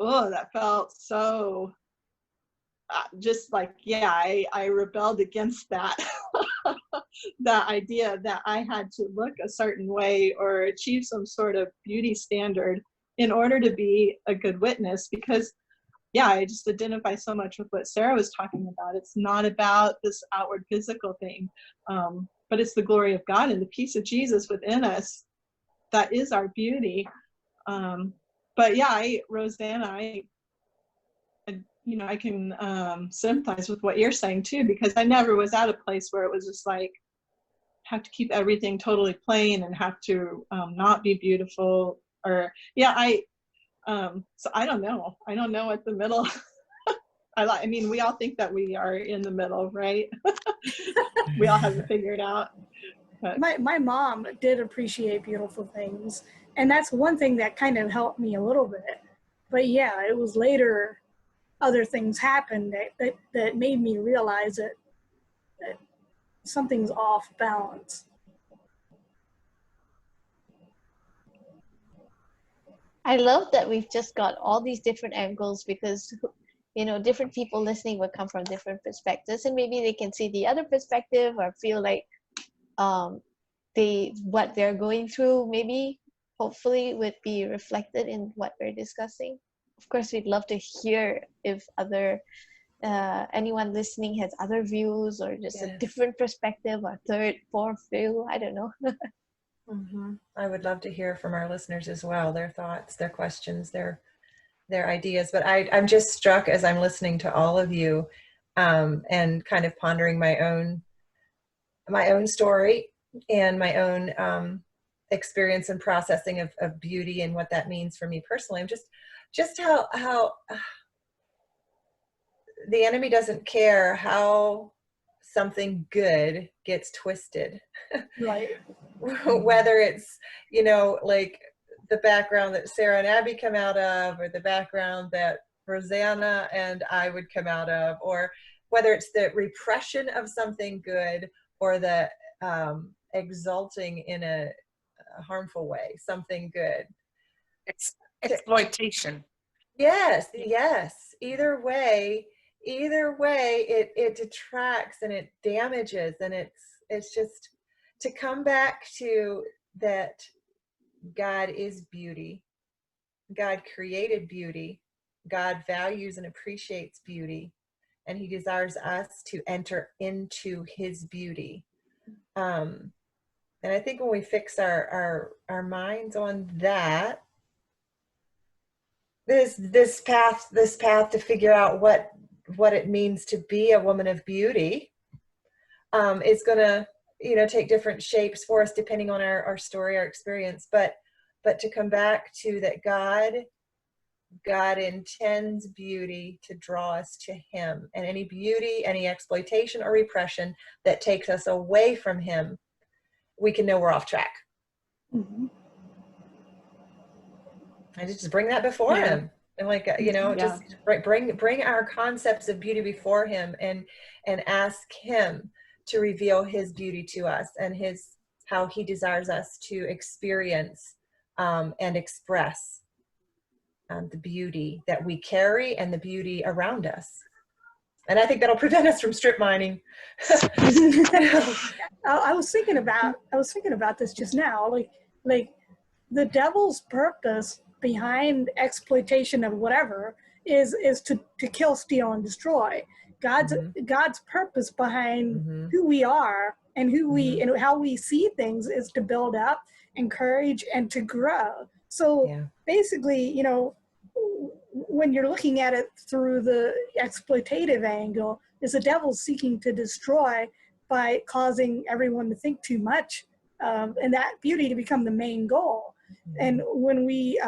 [SPEAKER 3] that felt so just like, I rebelled against that, that idea that I had to look a certain way or achieve some sort of beauty standard in order to be a good witness. Because yeah, I just identify so much with what Sarah was talking about. It's not about this outward physical thing, but it's the glory of God and the peace of Jesus within us. That is our beauty. But yeah, Rosanna, I can sympathize with what you're saying too, because I never was at a place where it was just like, have to keep everything totally plain and have to not be beautiful, or so I don't know. I don't know what the middle. I mean, we all think that we are in the middle, right? We all have it figured out. But.
[SPEAKER 4] My mom did appreciate beautiful things, and that's one thing that kind of helped me a little bit. But yeah, it was later other things happened that made me realize that something's off balance.
[SPEAKER 6] I love that we've just got all these different angles, because different people listening will come from different perspectives, and maybe they can see the other perspective or feel like what they're going through maybe hopefully would be reflected in what we're discussing. Of course, we'd love to hear if anyone listening has other views, or just a different perspective, or third, fourth view. I don't know.
[SPEAKER 1] Mm-hmm. I would love to hear from our listeners as well, their thoughts, their questions, their ideas. But I'm just struck as I'm listening to all of you, and kind of pondering my own story and my own experience and processing of beauty and what that means for me personally. I'm just how the enemy doesn't care how something good gets twisted.
[SPEAKER 4] Right.
[SPEAKER 1] Whether it's, like the background that Sarah and Abby come out of, or the background that Rosanna and I would come out of, or whether it's the repression of something good, or the exalting in a harmful way, something good.
[SPEAKER 5] Exploitation.
[SPEAKER 1] Yes. Either way, it detracts and it damages, and it's just to come back to that God is beauty. God created beauty. God values and appreciates beauty, and he desires us to enter into his beauty. And I think when we fix our minds on that, this path to figure out what it means to be a woman of beauty is going to take different shapes for us depending on our story, our experience, but to come back to that God intends beauty to draw us to him, and any beauty, any exploitation or repression that takes us away from him, we can know we're off track.
[SPEAKER 4] Mm-hmm.
[SPEAKER 1] I just bring that before him, and just bring our concepts of beauty before him, and ask him to reveal his beauty to us, and how he desires us to experience and express the beauty that we carry and the beauty around us. And I think that'll prevent us from strip mining.
[SPEAKER 4] I was thinking about this just now, like the devil's purpose behind exploitation of whatever is to kill, steal, and destroy. God's purpose behind who we are and who we and how we see things is to build up, encourage, and to grow. So basically, when you're looking at it through the exploitative angle, is the devil seeking to destroy by causing everyone to think too much, and that beauty to become the main goal. And when we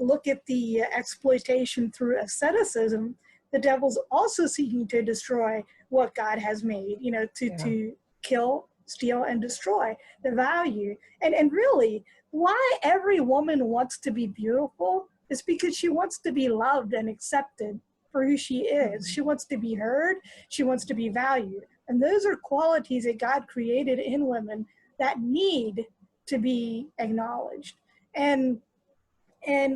[SPEAKER 4] look at the exploitation through asceticism, the devil's also seeking to destroy what God has made, to kill, steal, and destroy the value. And really, why every woman wants to be beautiful is because she wants to be loved and accepted for who she is. She wants to be heard. She wants to be valued. And those are qualities that God created in women that need to be acknowledged. And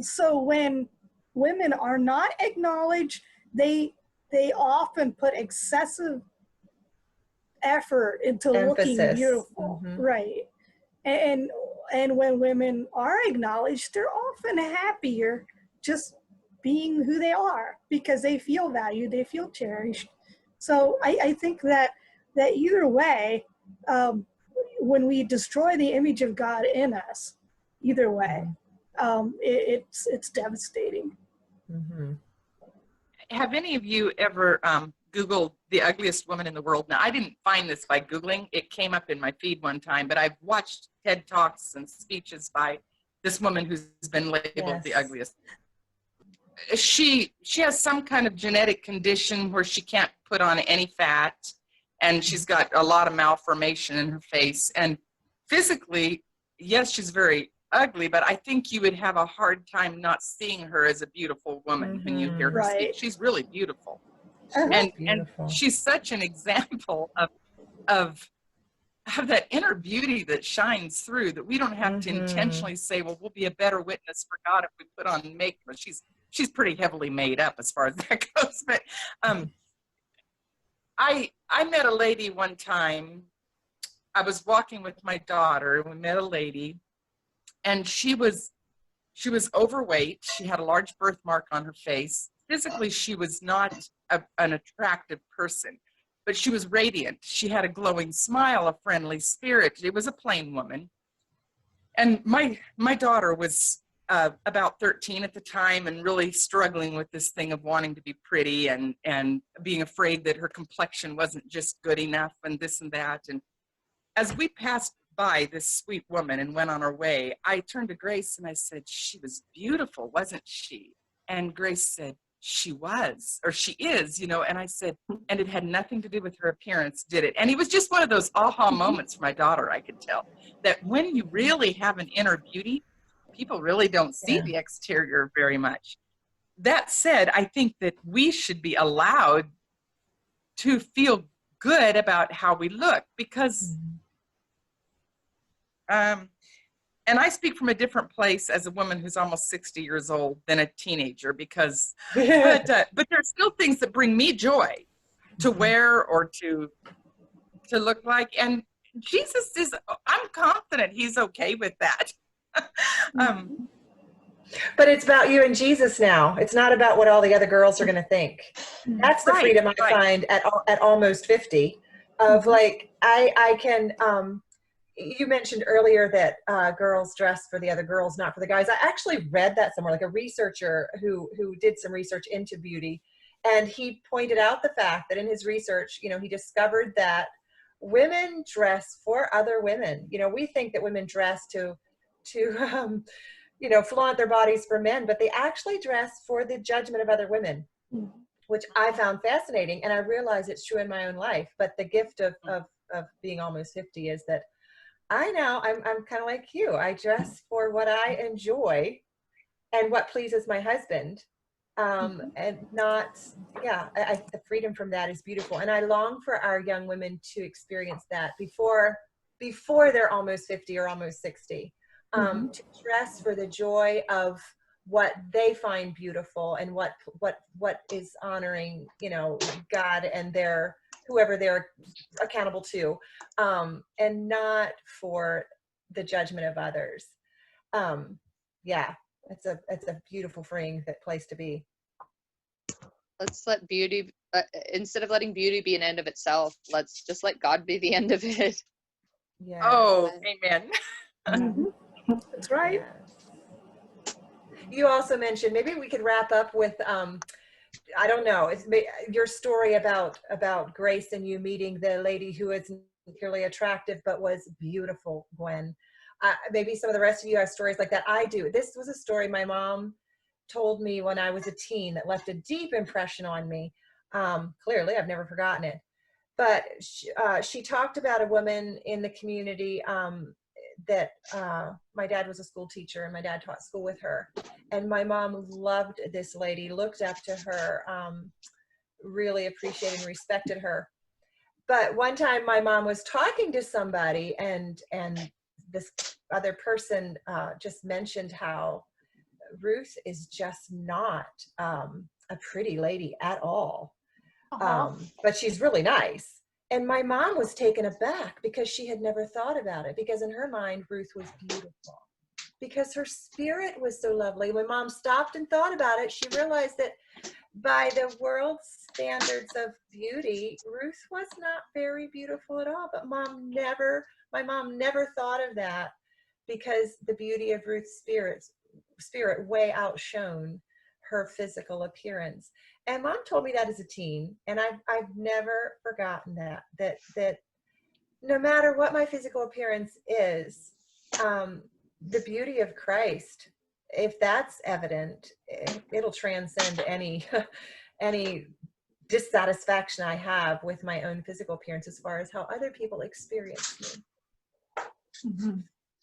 [SPEAKER 4] so when women are not acknowledged, they often put excessive effort into looking beautiful, right? And when women are acknowledged, they're often happier just being who they are because they feel valued, they feel cherished. So I think that either way, when we destroy the image of God in us, either way, it's devastating.
[SPEAKER 1] Mm-hmm.
[SPEAKER 5] Have any of you ever Googled the ugliest woman in the world? Now, I didn't find this by Googling. It came up in my feed one time, but I've watched TED Talks and speeches by this woman who's been labeled the ugliest. She has some kind of genetic condition where she can't put on any fat, and she's got a lot of malformation in her face. And physically, yes, she's very ugly, but I think you would have a hard time not seeing her as a beautiful woman when you hear her speak. She's really beautiful. And she's such an example of that inner beauty that shines through, that we don't have to intentionally say, well, we'll be a better witness for God if we put on makeup. She's pretty heavily made up as far as that goes. But I met a lady one time. I was walking with my daughter, and we met a lady, and she was overweight. She had a large birthmark on her face. Physically, she was not an attractive person, but she was radiant. She had a glowing smile, a friendly spirit. It was a plain woman. And my daughter was about 13 at the time, and really struggling with this thing of wanting to be pretty and being afraid that her complexion wasn't just good enough and this and that. And as we passed by this sweet woman and went on our way, I turned to Grace and I said, she was beautiful, wasn't she? And Grace said, she was, or she is, and I said, and it had nothing to do with her appearance, did it? And it was just one of those aha moments for my daughter. I could tell that when you really have an inner beauty, people really don't see the exterior very much. That said, I think that we should be allowed to feel good about how we look, because and I speak from a different place as a woman who's almost 60 years old than a teenager, because, but there's still things that bring me joy to wear or to look like. And Jesus I'm confident he's okay with that.
[SPEAKER 1] But it's about you and Jesus now. It's not about what all the other girls are going to think. That's the freedom I find at almost 50 of like, I can, you mentioned earlier that girls dress for the other girls, not for the guys. I actually read that somewhere, like a researcher who did some research into beauty, and he pointed out the fact that in his research, he discovered that women dress for other women. We think that women dress to flaunt their bodies for men, but they actually dress for the judgment of other women, which I found fascinating. And I realize it's true in my own life. But the gift of being almost 50 is that I'm kind of like you. I dress for what I enjoy and what pleases my husband. And not, the freedom from that is beautiful. And I long for our young women to experience that before they're almost 50 or almost 60, to dress for the joy of what they find beautiful and what is honoring, God and whoever they're accountable to, and not for the judgment of others. It's a beautiful freeing place to be.
[SPEAKER 2] Let's let beauty, instead of letting beauty be an end of itself, let's just let God be the end of it.
[SPEAKER 1] Yeah.
[SPEAKER 5] Oh, amen.
[SPEAKER 4] That's right.
[SPEAKER 1] You also mentioned, maybe we could wrap up with, I don't know, your story about Grace and you meeting the lady who isn't purely attractive but was beautiful, Gwen. Maybe some of the rest of you have stories like that. I do. This was a story my mom told me when I was a teen that left a deep impression on me. Clearly, I've never forgotten it. But she talked about a woman in the community that my dad was a school teacher, and my dad taught school with her. And my mom loved this lady, looked up to her, really appreciated and respected her. But one time my mom was talking to somebody, and this other person just mentioned how Ruth is just not a pretty lady at all. But she's really nice. And my mom was taken aback because she had never thought about it, because in her mind, Ruth was beautiful. because her spirit was so lovely. When Mom stopped and thought about it, she realized that by the world's standards of beauty, Ruth was not very beautiful at all. But my mom never thought of that, because the beauty of Ruth's spirit way outshone her physical appearance. And Mom told me that as a teen, and I've never forgotten that no matter what my physical appearance is, the beauty of Christ, if that's evident, it'll transcend any dissatisfaction I have with my own physical appearance as far as how other people experience me.
[SPEAKER 3] Mm-hmm.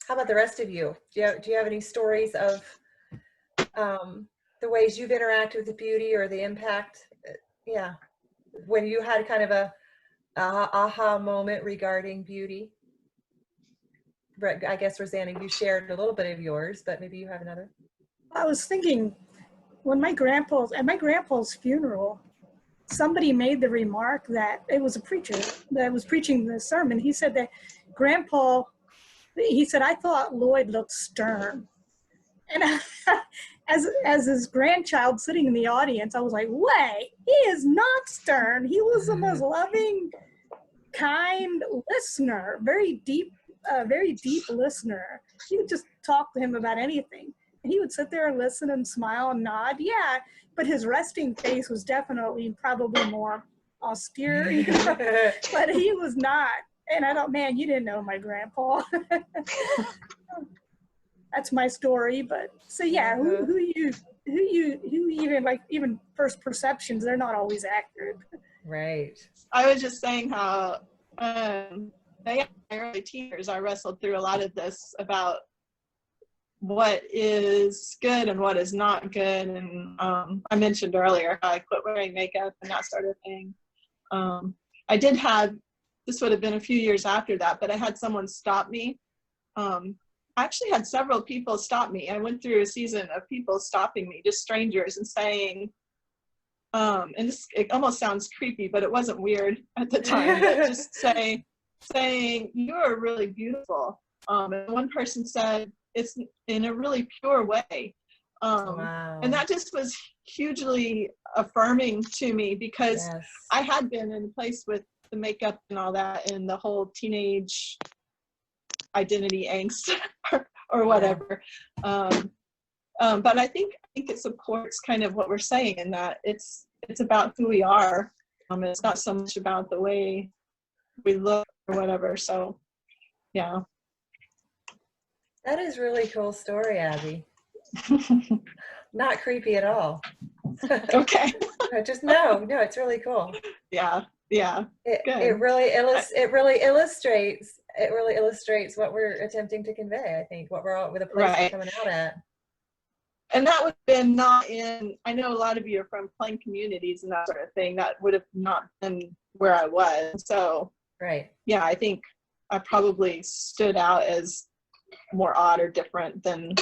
[SPEAKER 1] How about the rest of you? Do you have any stories of the ways you've interacted with the beauty or the impact? When you had kind of a aha moment regarding beauty? I guess, Rosanna, you shared a little bit of yours, but maybe you have another.
[SPEAKER 4] I was thinking, at my grandpa's funeral, somebody made the remark that it was a preacher that was preaching the sermon. He said that Grandpa, he said, I thought Lloyd looked stern. And as his grandchild sitting in the audience, I was like, wait, he is not stern. He was the most loving, kind listener, very deep listener. You could just talk to him about anything. And he would sit there and listen and smile and nod. Yeah, but his resting face was definitely probably more austere, you know? But he was not. And I thought, man, you didn't know my grandpa. That's my story. But so yeah, who even first perceptions, they're not always accurate.
[SPEAKER 1] Right.
[SPEAKER 3] I was just saying how in my early teen years, I wrestled through a lot of this about what is good and what is not good. And I mentioned earlier how I quit wearing makeup and that sort of thing. I did have, this would have been a few years after that, but I had someone stop me. I actually had several people stop me. I went through a season of people stopping me, just strangers, and saying, and this, it almost sounds creepy, but it wasn't weird at the time, but just saying, you're really beautiful. And one person said, it's in a really pure way.
[SPEAKER 1] Wow.
[SPEAKER 3] And that just was hugely affirming to me, because
[SPEAKER 1] Yes.
[SPEAKER 3] I had been in a place with the makeup and all that and the whole teenage identity angst or whatever. But I think it supports kind of what we're saying, in that it's about who we are. It's not so much about the way we look or whatever. So yeah.
[SPEAKER 1] That is really cool story, Abby. Not creepy at all.
[SPEAKER 3] Okay.
[SPEAKER 1] No, it's really cool.
[SPEAKER 3] Yeah.
[SPEAKER 1] It really illustrates what we're attempting to convey. I think with the place we're coming out at.
[SPEAKER 3] And that would have been not in, I know a lot of you are from plain communities and that sort of thing. That would have not been where I was. So
[SPEAKER 1] right.
[SPEAKER 3] Yeah, I think I probably stood out as more odd or different than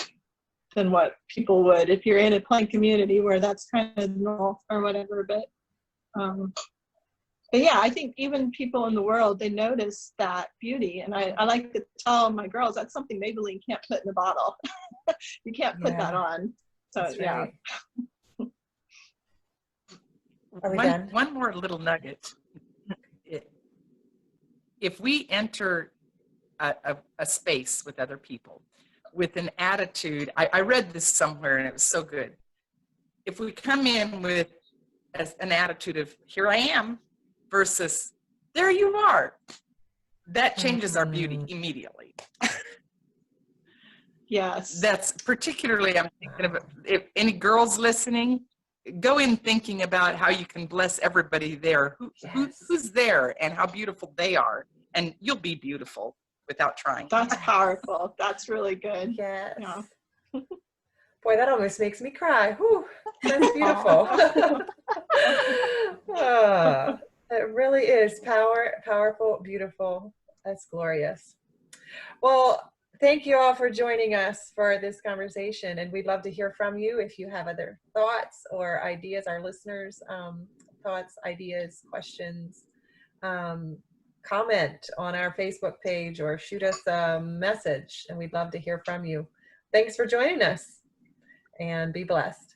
[SPEAKER 3] what people would if you're in a plain community where that's kind of normal or whatever. But yeah, I think even people in the world, they notice that beauty. And I like to tell my girls, that's something Maybelline can't put in a bottle. You can't put that on. So
[SPEAKER 1] that's
[SPEAKER 3] yeah.
[SPEAKER 1] Are we done?
[SPEAKER 5] One more little nugget. If we enter a space with other people with an attitude, I read this somewhere and it was so good. If we come in with an attitude of, here I am, versus, there you are, that changes our beauty immediately.
[SPEAKER 3] Yes.
[SPEAKER 5] That's particularly, I'm thinking of, if any girls listening, go in thinking about how you can bless everybody there, who's there and how beautiful they are, and you'll be beautiful without trying.
[SPEAKER 3] That's powerful. That's really good.
[SPEAKER 1] Yes.
[SPEAKER 3] Yeah.
[SPEAKER 1] Boy, that almost makes me cry. Whew, that's beautiful. It really is powerful, beautiful. That's glorious. Well, thank you all for joining us for this conversation, and we'd love to hear from you if you have other thoughts or ideas, our listeners, thoughts, ideas, questions. Comment on our Facebook page or shoot us a message, and we'd love to hear from you. Thanks for joining us, and be blessed.